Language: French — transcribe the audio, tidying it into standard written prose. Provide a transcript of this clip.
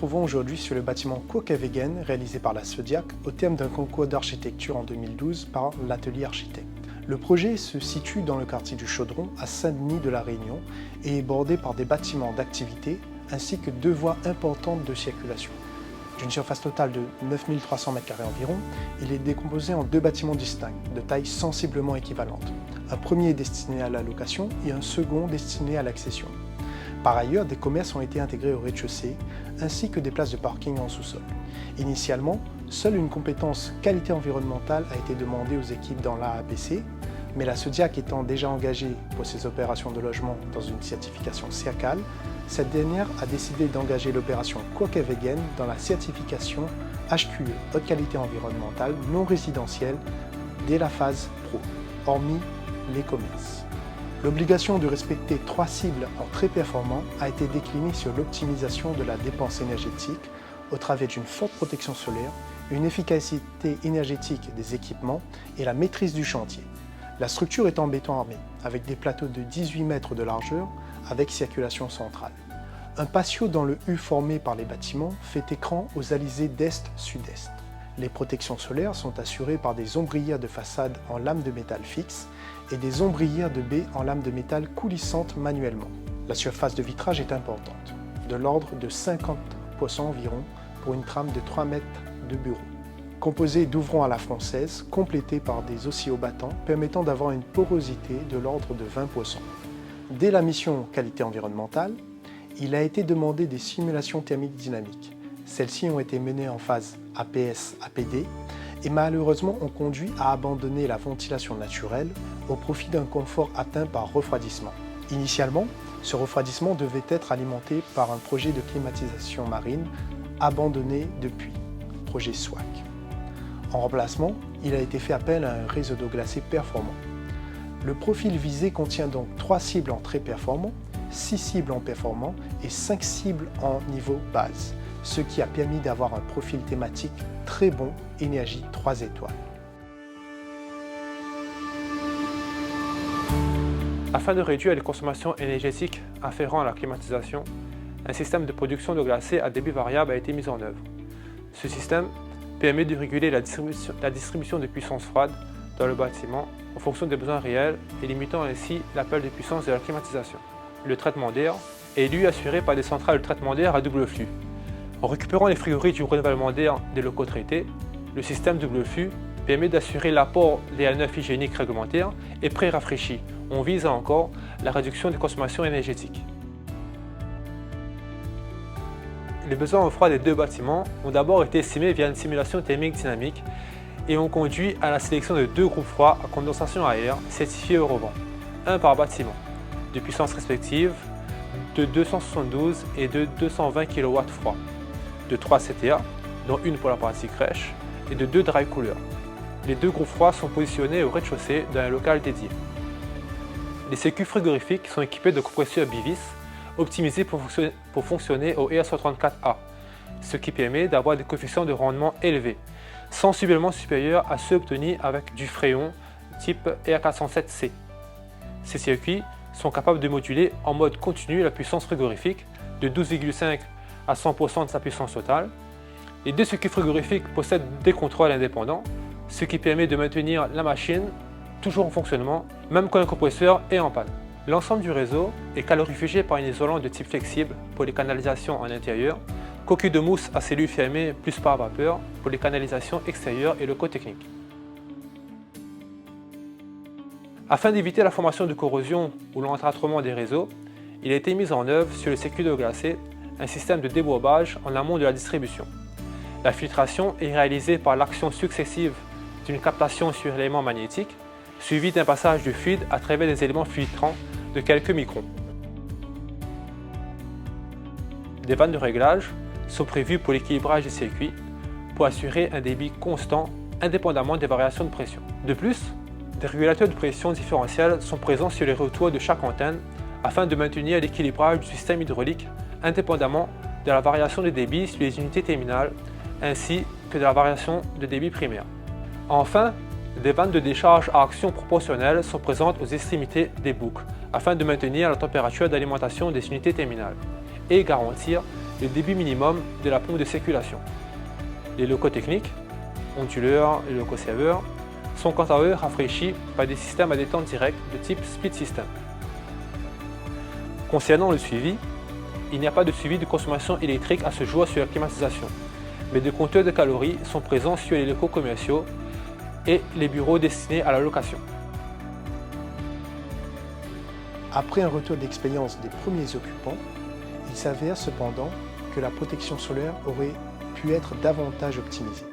trouvons aujourd'hui sur le bâtiment Quokevegen réalisé par la Sodiac au terme d'un concours d'architecture en 2012 par l'Atelier Architecte. Le projet se situe dans le quartier du Chaudron à Saint-Denis de la Réunion et est bordé par des bâtiments d'activité ainsi que 2 voies importantes de circulation. D'une surface totale de 9300 m² environ, il est décomposé en 2 bâtiments distincts, de taille sensiblement équivalente. Un premier est destiné à la location et un second destiné à l'accession. Par ailleurs, des commerces ont été intégrés au rez-de-chaussée, ainsi que des places de parking en sous-sol. Initialement, seule une compétence qualité environnementale a été demandée aux équipes dans l'AAPC, mais la Sodiac étant déjà engagée pour ses opérations de logement dans une certification CIRCAL, cette dernière a décidé d'engager l'opération Quokevegen dans la certification HQE, haute qualité environnementale non résidentielle, dès la phase Pro, hormis les commerces. L'obligation de respecter 3 cibles en très performants a été déclinée sur l'optimisation de la dépense énergétique au travers d'une forte protection solaire, une efficacité énergétique des équipements et la maîtrise du chantier. La structure est en béton armé, avec des plateaux de 18 mètres de largeur, avec circulation centrale. Un patio dans le U formé par les bâtiments fait écran aux alizés d'est-sud-est. Les protections solaires sont assurées par des ombrières de façade en lame de métal fixe et des ombrières de baie en lame de métal coulissantes manuellement. La surface de vitrage est importante, de l'ordre de 50% environ pour une trame de 3 mètres de bureau. Composé d'ouvrants à la française, complétés par des oscillobattants permettant d'avoir une porosité de l'ordre de 20%. Dès la mission qualité environnementale, il a été demandé des simulations thermiques dynamiques. Celles-ci ont été menées en phase APS-APD et malheureusement ont conduit à abandonner la ventilation naturelle au profit d'un confort atteint par refroidissement. Initialement, ce refroidissement devait être alimenté par un projet de climatisation marine abandonné depuis, projet SWAC. En remplacement, il a été fait appel à un réseau d'eau glacée performant. Le profil visé contient donc 3 cibles en très performant, 6 cibles en performant et 5 cibles en niveau base, ce qui a permis d'avoir un profil thématique très bon, énergie 3 étoiles. Afin de réduire les consommations énergétiques afférentes à la climatisation, un système de production d'eau glacée à débit variable a été mis en œuvre. Ce système permet de réguler la distribution de puissance froide dans le bâtiment en fonction des besoins réels et limitant ainsi l'appel de puissance de la climatisation. Le traitement d'air est lui assuré par des centrales de traitement d'air à double flux. En récupérant les frigories du renouvellement d'air des locaux traités, le système double flux permet d'assurer l'apport d'air neuf hygiénique réglementaire et pré-rafraîchi en visant encore la réduction des consommations énergétiques. Les besoins en froid des 2 bâtiments ont d'abord été estimés via une simulation thermique dynamique et ont conduit à la sélection de 2 groupes froids à condensation à air certifiés Eurovent, un par bâtiment, de puissance respective de 272 et de 220 kW froid, de 3 CTA, dont une pour la partie crèche, et de 2 dry coolers. Les 2 groupes froids sont positionnés au rez-de-chaussée dans un local dédié. Les sécu frigorifiques sont équipés de compresseurs bivis optimisés pour fonctionner au ER134A, ce qui permet d'avoir des coefficients de rendement élevés, sensiblement supérieurs à ceux obtenus avec du Fréon type ER407C. Ces circuits sont capables de moduler en mode continu la puissance frigorifique de 12,5 à 100% de sa puissance totale. Les 2 circuits frigorifiques possèdent des contrôles indépendants, ce qui permet de maintenir la machine toujours en fonctionnement, même quand le compresseur est en panne. L'ensemble du réseau est calorifugé par un isolant de type flexible pour les canalisations en intérieur, coquille de mousse à cellules fermées plus par vapeur pour les canalisations extérieures et locaux techniques. Afin d'éviter la formation de corrosion ou l'entraitement des réseaux, il a été mis en œuvre sur le circuit d'eau glacée un système de débourbage en amont de la distribution. La filtration est réalisée par l'action successive d'une captation sur éléments magnétiques, suivie d'un passage du fluide à travers des éléments filtrants de quelques microns. Des vannes de réglage sont prévues pour l'équilibrage des circuits pour assurer un débit constant indépendamment des variations de pression. De plus, des régulateurs de pression différentielle sont présents sur les retours de chaque antenne afin de maintenir l'équilibrage du système hydraulique indépendamment de la variation de débit sur les unités terminales ainsi que de la variation de débit primaire. Enfin, des vannes de décharge à action proportionnelle sont présentes aux extrémités des boucles afin de maintenir la température d'alimentation des unités terminales et garantir le débit minimum de la pompe de circulation. Les locaux techniques, onduleurs et locaux serveurs, sont quant à eux rafraîchis par des systèmes à détente directe de type Speed System. Concernant le suivi, il n'y a pas de suivi de consommation électrique à ce jour sur la climatisation, mais des compteurs de calories sont présents sur les locaux commerciaux et les bureaux destinés à la location. Après un retour d'expérience des premiers occupants, il s'avère cependant que la protection solaire aurait pu être davantage optimisée.